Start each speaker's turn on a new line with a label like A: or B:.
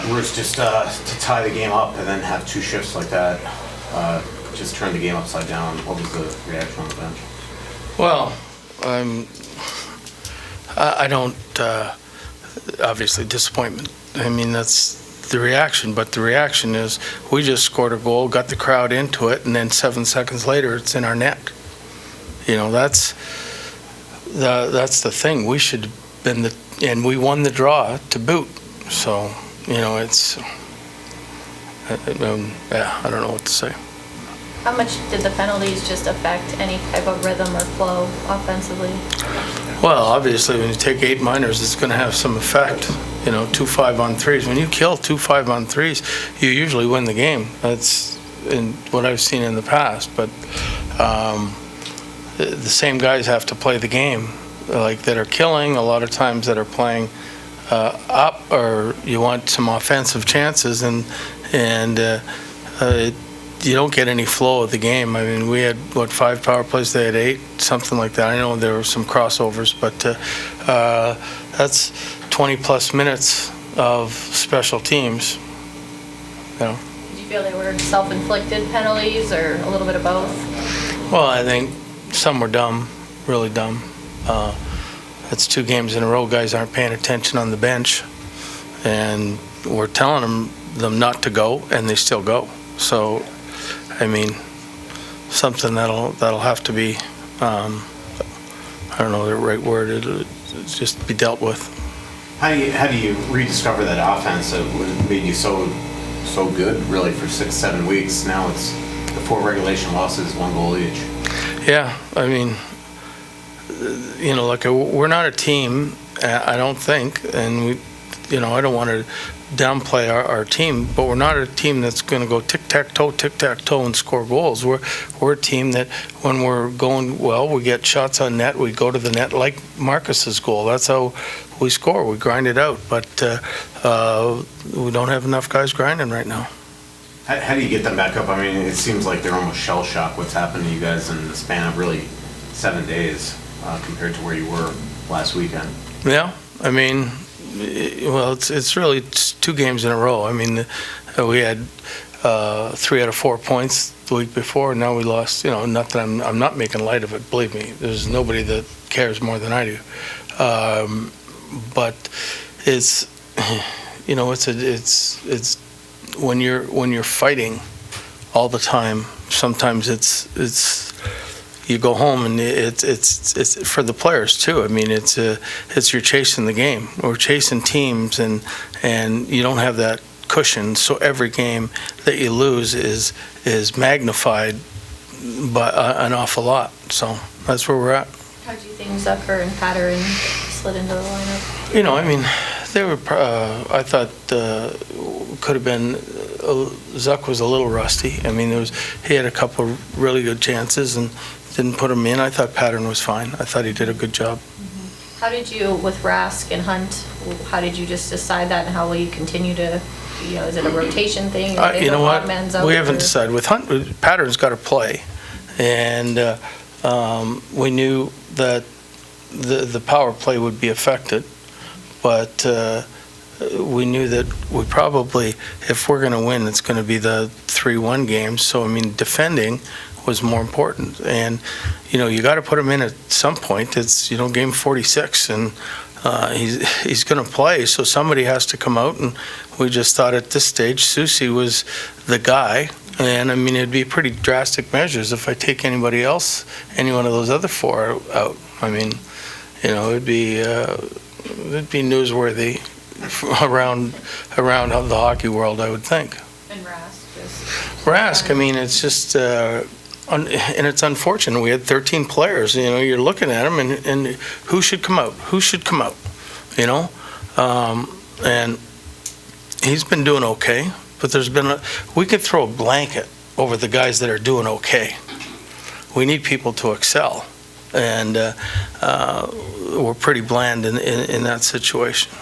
A: Bruce, just to tie the game up and then have two shifts like that, just turn the game upside down. What was the reaction on the bench?
B: Well, I don't, obviously disappointment. I mean, that's the reaction, but the reaction is we just scored a goal, got the crowd into it, and then 7 seconds later it's in our net. You know, that's the thing. We should have been and we won the draw to boot. So, you know, it's, yeah, I don't know what to say.
C: How much did the penalties just affect any type of rhythm or flow offensively?
B: Well, obviously, when you take 8 minors, it's going to have some effect. You know, 2 5-on-3s. When you kill 2 5-on-3s, you usually win the game. That's in what I've seen in the past. But the same guys have to play the game, like that are killing. A lot of times that are playing up, or you want some offensive chances, and you don't get any flow of the game. I mean, we had, 5 power plays, they had 8, something like that. I know there were some crossovers, but that's 20-plus minutes of special teams, you know.
C: Did you feel they were self-inflicted penalties or a little bit of both?
B: Well, I think some were dumb, really dumb. That's 2 games in a row. Guys aren't paying attention on the bench, and we're telling them not to go, and they still go. So, I mean, something that'll have to be, I don't know the right word, it'll just be dealt with.
A: How do you rediscover that offense that made you so good, really, for 6-7 weeks? Now it's the 4 regulation losses, 1 goal each.
B: Yeah, I mean, you know, like we're not a team, I don't think, and we, you know, I don't want to downplay our team, but we're not a team that's going to go tic-tac-toe, and score goals. We're a team that when we're going well, we get shots on net, we go to the net like Marcus's goal. That's how we score. We grind it out, but we don't have enough guys grinding right now.
A: How do you get them back up? I mean, it seems like they're almost shell-shocked what's happened to you guys in the span of really 7 days compared to where you were last weekend.
B: Yeah, I mean, well, it's really 2 games in a row. I mean, we had 3 out of 4 points the week before, and now we lost. You know, not that I'm not making light of it. Believe me, there's nobody that cares more than I do. But it's, you know, it's when you're fighting all the time. Sometimes it's you go home and it's for the players too. I mean, it's you're chasing the game. We're chasing teams, and you don't have that cushion. So every game that you lose is magnified by an awful lot. So that's where we're at.
C: How do you think Zucker and Patterson slid into the lineup?
B: You know, I mean, they were. I thought could have been. Zuck was a little rusty. I mean, he had a couple of really good chances and didn't put him in. I thought Patterson was fine. I thought he did a good job.
C: Mm-hmm. How did you, with Rask and Hunt, how did you just decide that, and how will you continue to, you know, is it a rotation thing?
B: You know what? We haven't decided. With Hunt, Patterson's got to play, and we knew that the power play would be affected, but we knew that we probably, if we're going to win, it's going to be the 3-1 games. So, I mean, defending was more important. And, you know, you got to put him in at some point. It's, you know, game 46, and he's going to play. So somebody has to come out, and we just thought at this stage, Susie was the guy. And, I mean, it'd be pretty drastic measures if I take anybody else, any one of those other 4 out. I mean, you know, it'd be newsworthy around the hockey world, I would think.
C: And
B: Rask, I mean, it's just, and it's unfortunate. We had 13 players. You know, you're looking at them, and who should come out? Who should come out? You know, and he's been doing okay. But we could throw a blanket over the guys that are doing okay. We need people to excel, and we're pretty bland in that situation.